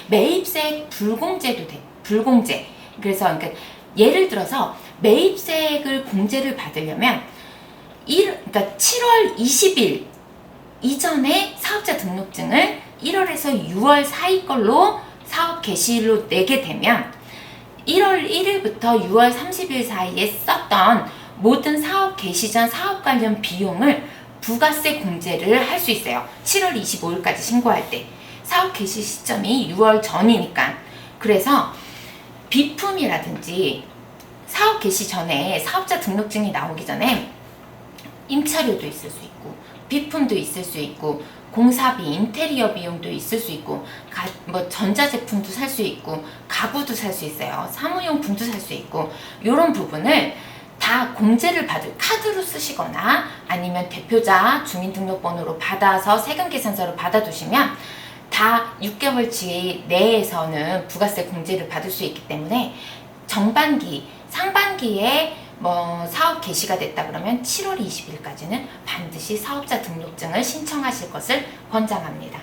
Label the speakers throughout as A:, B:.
A: 매입세 불공제도 돼. 불공제. 그래서 그러니까 예를 들어서 매입세액을 공제를 받으려면 그러니까 7월 20일 이전에 사업자 등록증을 1월에서 6월 사이 걸로 사업 개시일로 내게 되면 1월 1일부터 6월 30일 사이에 썼던 모든 사업 개시 전 사업 관련 비용을 부가세 공제를 할 수 있어요. 7월 25일까지 신고할 때. 사업 개시 시점이 6월 전이니까. 그래서 비품이라든지 사업 개시 전에 사업자 등록증이 나오기 전에 임차료도 있을 수 있고 비품도 있을 수 있고 공사비, 인테리어 비용도 있을 수 있고 뭐 전자제품도 살 수 있고 가구도 살 수 있어요. 사무용품도 살 수 있고 이런 부분을 다 공제를 받을 카드로 쓰시거나 아니면 대표자 주민등록번호로 받아서 세금계산서를 받아두시면 다 6개월치 내에서는 부가세 공제를 받을 수 있기 때문에 정반기, 상반기에 뭐 사업 개시가 됐다 그러면 7월 20일까지는 반드시 사업자 등록증을 신청하실 것을 권장합니다.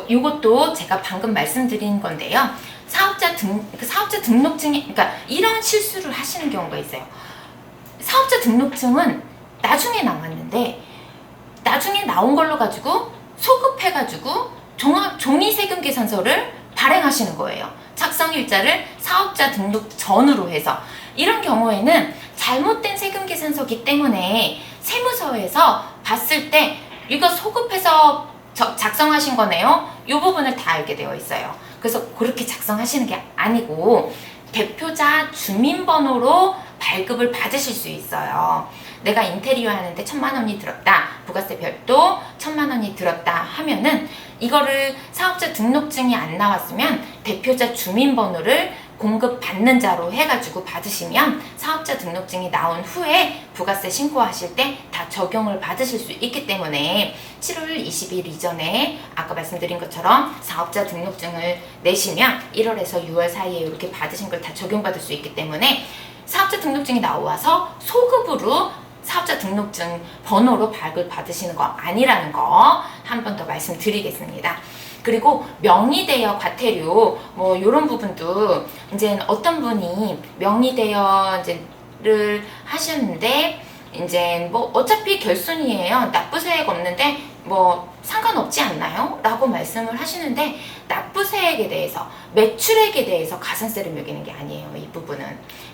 A: 이것도 제가 방금 말씀드린 건데요. 사업자 등록증이, 그러니까 이런 실수를 하시는 경우가 있어요. 사업자 등록증은 나중에 나왔는데 나중에 나온 걸로 가지고 소급해가지고 종이세금계산서를 발행하시는 거예요. 작성일자를 사업자 등록 전으로 해서. 이런 경우에는 잘못된 세금계산서기 때문에 세무서에서 봤을 때 이거 소급해서 작성하신 거네요. 이 부분을 다 알게 되어 있어요. 그래서 그렇게 작성하시는 게 아니고 대표자 주민번호로 발급을 받으실 수 있어요. 내가 인테리어 하는데 1,000,000원이 들었다. 부가세 별도 1,000,000원이 들었다 하면은 이거를 사업자 등록증이 안 나왔으면 대표자 주민번호를 공급받는 자로 해가지고 받으시면 사업자 등록증이 나온 후에 부가세 신고하실 때 다 적용을 받으실 수 있기 때문에 7월 20일 이전에 아까 말씀드린 것처럼 사업자 등록증을 내시면 1월에서 6월 사이에 이렇게 받으신 걸 다 적용받을 수 있기 때문에 사업자 등록증이 나와서 소급으로 사업자 등록증 번호로 발급 받으시는 거 아니라는 거 한 번 더 말씀드리겠습니다. 그리고 명의대여 과태료 뭐 이런 부분도 이제 어떤 분이 명의대여를 하셨는데 이제 뭐 어차피 결손이에요. 납부세액 없는데 뭐 상관없지 않나요? 라고 말씀을 하시는데 납부세액에 대해서 매출액에 대해서 가산세를 매기는 게 아니에요.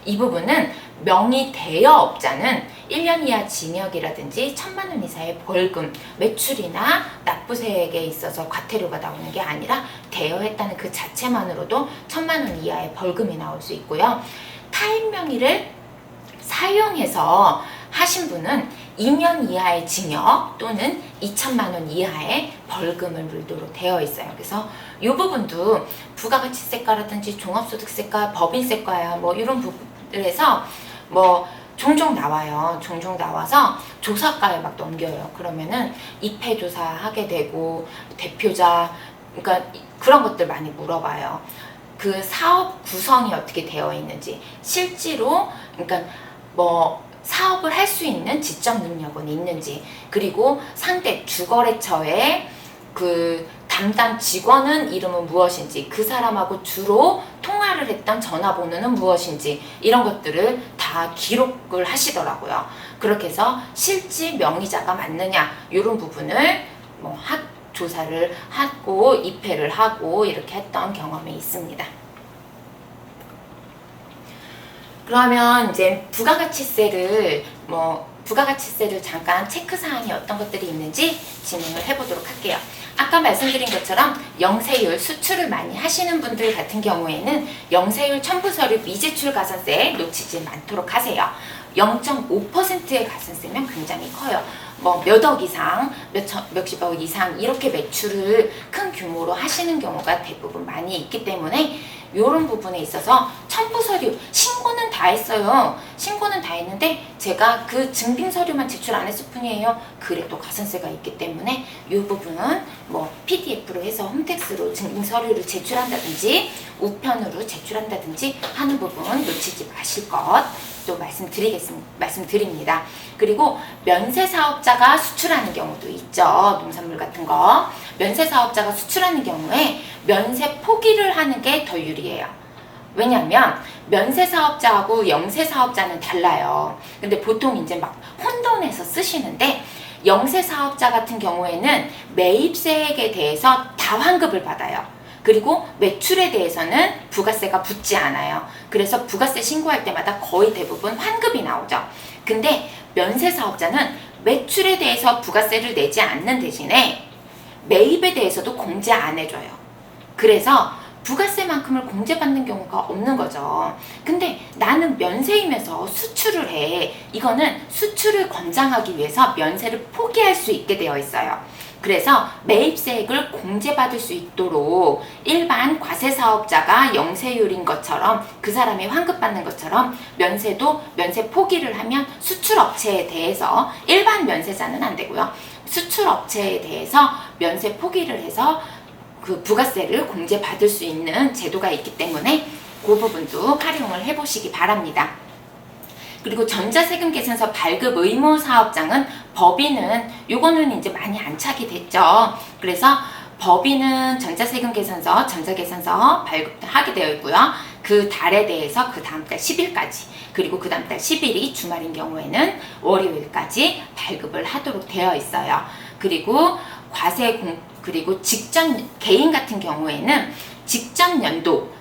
A: 이 부분은 명의대여업자는 1년 이하 징역이라든지 1,000,000원 이상의 벌금, 매출이나 납부세액에 있어서 과태료가 나오는 게 아니라 대여했다는 그 자체만으로도 1,000,000원 이하의 벌금이 나올 수 있고요. 타인 명의를 사용해서 하신 분은 2년 이하의 징역 또는 2,000,000원 이하의 벌금을 물도록 되어 있어요. 그래서 이 부분도 부가가치세과라든지 종합소득세과, 법인세과야 뭐 이런 부분들에서 뭐 종종 나와요. 종종 나와서 조사과에 막 넘겨요. 그러면은 입회조사 하게 되고 대표자, 그러니까 그런 것들 많이 물어봐요. 그 사업 구성이 어떻게 되어 있는지, 실제로 그러니까 뭐 사업을 할 수 있는 지적 능력은 있는지, 그리고 상대 주거래처의 그 담당 직원은 이름은 무엇인지, 그 사람하고 주로 통화를 했던 전화번호는 무엇인지, 이런 것들을 다 기록을 하시더라고요. 그렇게 해서 실제 명의자가 맞느냐 이런 부분을 뭐 조사를 하고 입회를 하고 이렇게 했던 경험이 있습니다. 그러면 이제 부가가치세를 잠깐 체크사항이 어떤 것들이 있는지 진행을 해보도록 할게요. 아까 말씀드린 것처럼 영세율, 수출을 많이 하시는 분들 같은 경우에는 영세율 첨부서류 미제출 가산세에 놓치지 않도록 하세요. 0.5%의 가산세면 굉장히 커요. 뭐 몇 억 이상, 몇십억 이상 이렇게 매출을 큰 규모로 하시는 경우가 대부분 많이 있기 때문에 이런 부분에 있어서 첨부서류, 신고는 다 했어요. 신고는 다 했는데 제가 그 증빙서류만 제출 안 했을 뿐이에요. 그래도 가산세가 있기 때문에 이 부분은 뭐 PDF로 해서 홈택스로 증빙서류를 제출한다든지 우편으로 제출한다든지 하는 부분 놓치지 마실 것 또 말씀드립니다. 그리고 면세사업자가 수출하는 경우도 있죠. 농산물 같은 거. 면세 사업자가 수출하는 경우에 면세 포기를 하는 게 더 유리해요. 왜냐면 면세 사업자하고 영세 사업자는 달라요. 근데 보통 이제 막 혼돈해서 쓰시는데, 영세 사업자 같은 경우에는 매입세액에 대해서 다 환급을 받아요. 그리고 매출에 대해서는 부가세가 붙지 않아요. 그래서 부가세 신고할 때마다 거의 대부분 환급이 나오죠. 근데 면세 사업자는 매출에 대해서 부가세를 내지 않는 대신에 매입에 대해서도 공제 안 해줘요. 그래서 부가세만큼을 공제받는 경우가 없는 거죠. 근데 나는 면세임에서 수출을 해. 이거는 수출을 권장하기 위해서 면세를 포기할 수 있게 되어 있어요. 그래서 매입세액을 공제받을 수 있도록 일반 과세사업자가 영세율인 것처럼, 그 사람이 환급받는 것처럼 면세도 면세 포기를 하면 수출업체에 대해서, 일반 면세자는 안 되고요, 수출업체에 대해서 면세 포기를 해서 그 부가세를 공제받을 수 있는 제도가 있기 때문에 그 부분도 활용을 해보시기 바랍니다. 그리고 전자세금 계산서 발급 의무 사업장은, 법인은 요거는 이제 많이 안착이 됐죠. 그래서 법인은 전자세금 계산서, 전자계산서 발급하게 되어 있고요. 그 달에 대해서 그 다음 달 10일까지, 그리고 그 다음 달 10일이 주말인 경우에는 월요일까지 발급을 하도록 되어 있어요. 그리고 그리고 직전 개인 같은 경우에는 직전 연도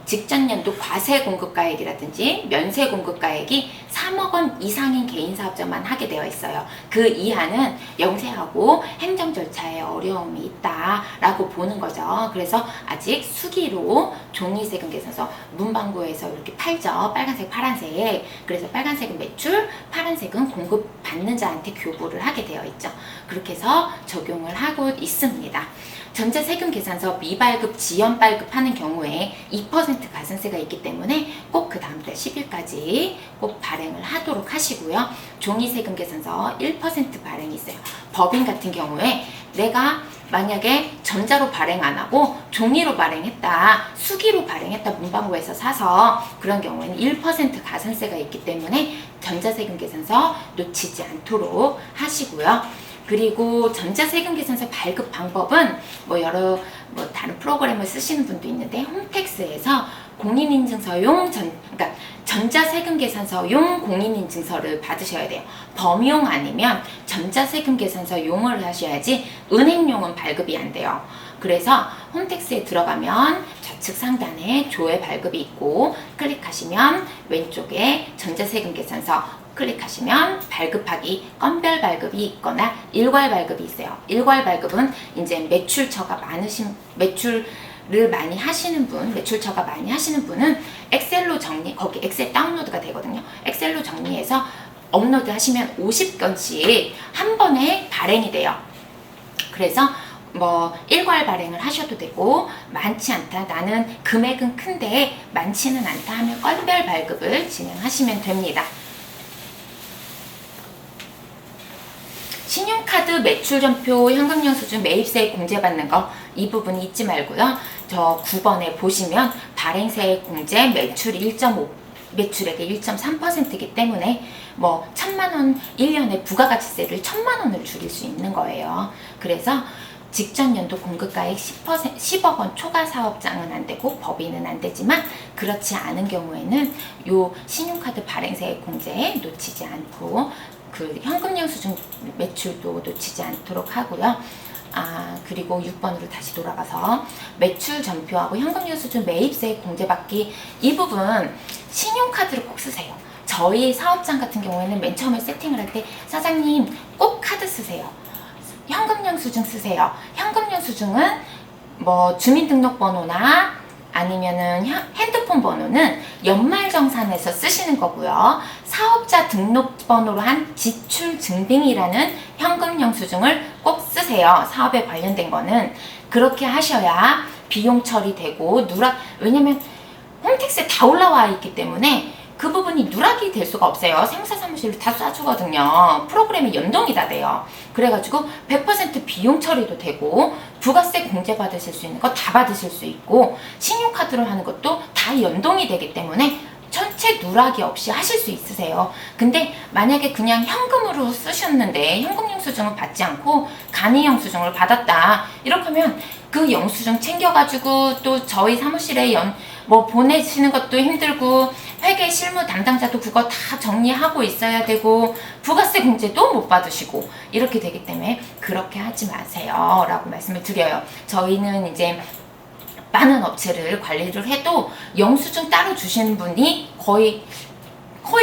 A: 과세 공급가액이라든지 면세 공급가액이 3억 원 이상인 개인 사업자만 하게 되어 있어요. 그 이하는 영세하고 행정 절차에 어려움이 있다라고 보는 거죠. 그래서 아직 수기로 종이세금 계산서 문방구에서 이렇게 팔죠. 빨간색, 파란색. 그래서 빨간색은 매출, 파란색은 공급받는 자한테 교부를 하게 되어 있죠. 그렇게 해서 적용을 하고 있습니다. 전자세금 계산서 미발급, 지연 발급하는 경우에 2% 가산세가 있기 때문에 꼭 그 다음 달 10일까지 꼭 발행을 하도록 하시고요. 종이세금 계산서 1% 발행이 있어요. 법인 같은 경우에 내가 만약에 전자로 발행 안 하고 종이로 발행했다, 수기로 발행했다, 문방구에서 사서, 그런 경우에는 1% 가산세가 있기 때문에 전자세금 계산서 놓치지 않도록 하시고요. 그리고 전자세금 계산서 발급 방법은 다른 프로그램을 쓰시는 분도 있는데, 홈택스에서 공인인증서용 그러니까 전자세금 계산서용 공인인증서를 받으셔야 돼요. 범용 아니면 전자세금 계산서용을 하셔야지 은행용은 발급이 안 돼요. 그래서 홈택스에 들어가면 좌측 상단에 조회 발급이 있고, 클릭하시면 왼쪽에 전자세금 계산서 클릭하시면 발급하기, 건별 발급이 있거나 일괄 발급이 있어요. 일괄 발급은 이제 매출을 많이 하시는 분, 매출처가 많이 하시는 분은 엑셀로 거기 엑셀 다운로드가 되거든요. 엑셀로 정리해서 업로드 하시면 50건씩 한 번에 발행이 돼요. 그래서 일괄 발행을 하셔도 되고, 많지 않다, 나는 금액은 큰데 많지는 않다 하면 건별 발급을 진행하시면 됩니다. 신용카드 매출전표 현금영수증 매입세액 공제받는 거, 이 부분 잊지 말고요. 저 9번에 보시면 발행세액 공제 매출액의 1.3%이기 때문에 1,000만원 1년에 부가가치세를 1,000만원을 줄일 수 있는 거예요. 그래서 직전 연도 공급가액 10억 원 초과 사업장은 안 되고 법인은 안 되지만, 그렇지 않은 경우에는 요 신용카드 발행세액 공제에 놓치지 않고 그 현금영수증 매출도 놓치지 않도록 하고요. 그리고 6번으로 다시 돌아가서 매출 전표하고 현금영수증 매입세액 공제받기, 이 부분 신용카드를 꼭 쓰세요. 저희 사업장 같은 경우에는 맨 처음에 세팅을 할 때 사장님 꼭 카드 쓰세요. 현금영수증 쓰세요. 현금영수증은 주민등록번호나 아니면은 핸드폰 번호는 연말정산에서 쓰시는 거고요. 사업자 등록번호로 한 지출증빙이라는 현금영수증을 꼭 쓰세요. 사업에 관련된 거는 그렇게 하셔야 비용 처리되고 왜냐면 홈택스에 다 올라와 있기 때문에 그 부분이 누락이 될 수가 없어요. 상사사무실로 다 쏴주거든요. 프로그램에 연동이 다 돼요. 그래가지고 100% 비용 처리도 되고, 부가세 공제 받으실 수 있는 거 다 받으실 수 있고, 신용카드로 하는 것도 다 연동이 되기 때문에 사채 누락이 없이 하실 수 있으세요. 근데 만약에 그냥 현금으로 쓰셨는데 현금 영수증을 받지 않고 간이 영수증을 받았다. 이렇게 하면 그 영수증 챙겨가지고 또 저희 사무실에 보내시는 것도 힘들고 회계 실무 담당자도 그거 다 정리하고 있어야 되고 부가세 공제도 못 받으시고 이렇게 되기 때문에 그렇게 하지 마세요 라고 말씀을 드려요. 저희는 이제 많은 업체를 관리를 해도 영수증 따로 주시는 분이 거의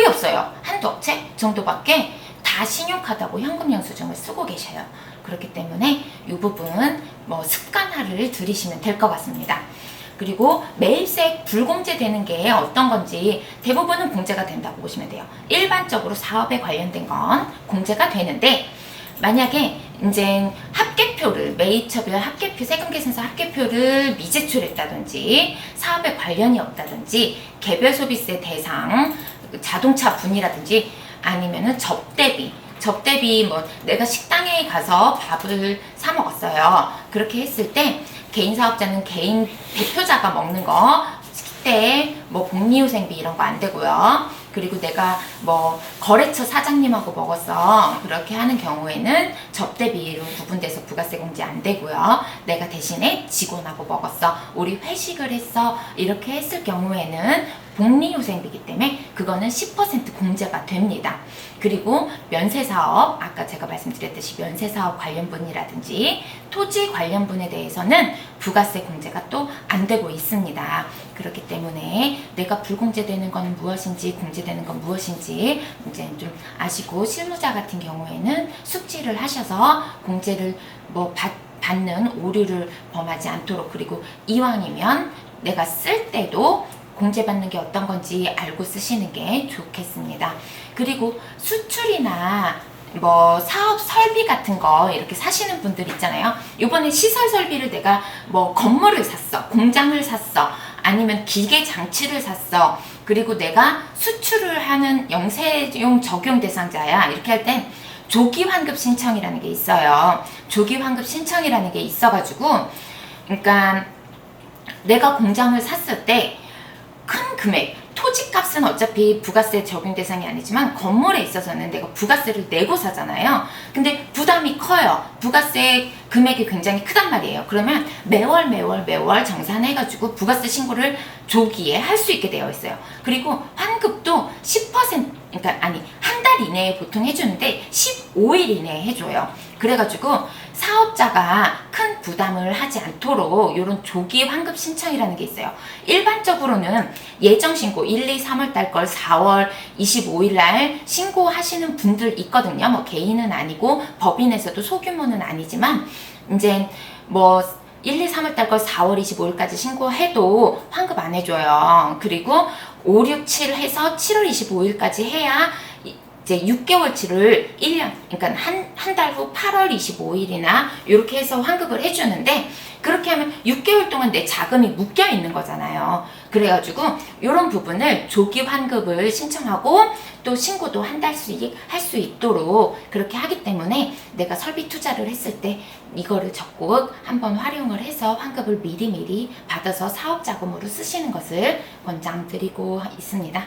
A: 없어요. 한두 업체 정도밖에 다 신용카드하고 현금 영수증을 쓰고 계셔요. 그렇기 때문에 이 부분 습관화를 들이시면 될 것 같습니다. 그리고 매입세 불공제되는 게 어떤 건지 대부분은 공제가 된다고 보시면 돼요. 일반적으로 사업에 관련된 건 공제가 되는데 만약에 이제 합계표를 매입처별 합계표 세금계산서 합계표를 미제출했다든지 사업에 관련이 없다든지 개별 소비세 대상 자동차 분이라든지 아니면은 접대비 내가 식당에 가서 밥을 사 먹었어요. 그렇게 했을 때 개인 사업자는 개인 대표자가 먹는 거 식대 복리후생비 이런 거 안 되고요. 그리고 내가 거래처 사장님하고 먹었어. 그렇게 하는 경우에는 접대비로 구분돼서 부가세 공제 안 되고요. 내가 대신에 직원하고 먹었어. 우리 회식을 했어. 이렇게 했을 경우에는 복리후생비이기 때문에 그거는 10% 공제가 됩니다. 그리고 면세사업, 아까 제가 말씀드렸듯이 면세사업 관련분이라든지 토지 관련분에 대해서는 부가세 공제가 또 안 되고 있습니다. 그렇기 때문에 내가 불공제되는 건 무엇인지 공제되는 건 무엇인지 이제 좀 아시고 실무자 같은 경우에는 숙지를 하셔서 공제를 받는 오류를 범하지 않도록 그리고 이왕이면 내가 쓸 때도 공제받는 게 어떤 건지 알고 쓰시는 게 좋겠습니다. 그리고 수출이나 사업 설비 같은 거 이렇게 사시는 분들 있잖아요. 이번에 시설 설비를 내가 건물을 샀어, 공장을 샀어, 아니면 기계 장치를 샀어. 그리고 내가 수출을 하는 영세용 적용 대상자야. 이렇게 할 땐 조기 환급 신청이라는 게 있어요. 조기 환급 신청이라는 게 있어가지고, 그러니까 내가 공장을 샀을 때 큰 금액, 토지값은 어차피 부가세 적용 대상이 아니지만 건물에 있어서는 내가 부가세를 내고 사잖아요. 근데 부담이 커요. 부가세 금액이 굉장히 크단 말이에요. 그러면 매월 정산해가지고 부가세 신고를 조기에 할 수 있게 되어 있어요. 그리고 환급도 10%, 한 달 이내에 보통 해주는데 15일 이내에 해줘요. 그래가지고 사업자가 큰 부담을 하지 않도록 이런 조기 환급 신청이라는 게 있어요. 일반적으로는 예정 신고 1, 2, 3월 달 걸 4월 25일 날 신고하시는 분들 있거든요. 개인은 아니고 법인에서도 소규모는 아니지만 이제 1, 2, 3월 달 걸 4월 25일까지 신고해도 환급 안 해줘요. 그리고 5, 6, 7 해서 7월 25일까지 해야 이제 6개월치를 1년, 그러니까 한 달 후 8월 25일이나 이렇게 해서 환급을 해주는데 그렇게 하면 6개월 동안 내 자금이 묶여 있는 거잖아요. 그래가지고 이런 부분을 조기 환급을 신청하고 또 신고도 한 달씩 할 수 있도록 그렇게 하기 때문에 내가 설비 투자를 했을 때 이거를 적극 한번 활용을 해서 환급을 미리미리 받아서 사업 자금으로 쓰시는 것을 권장드리고 있습니다.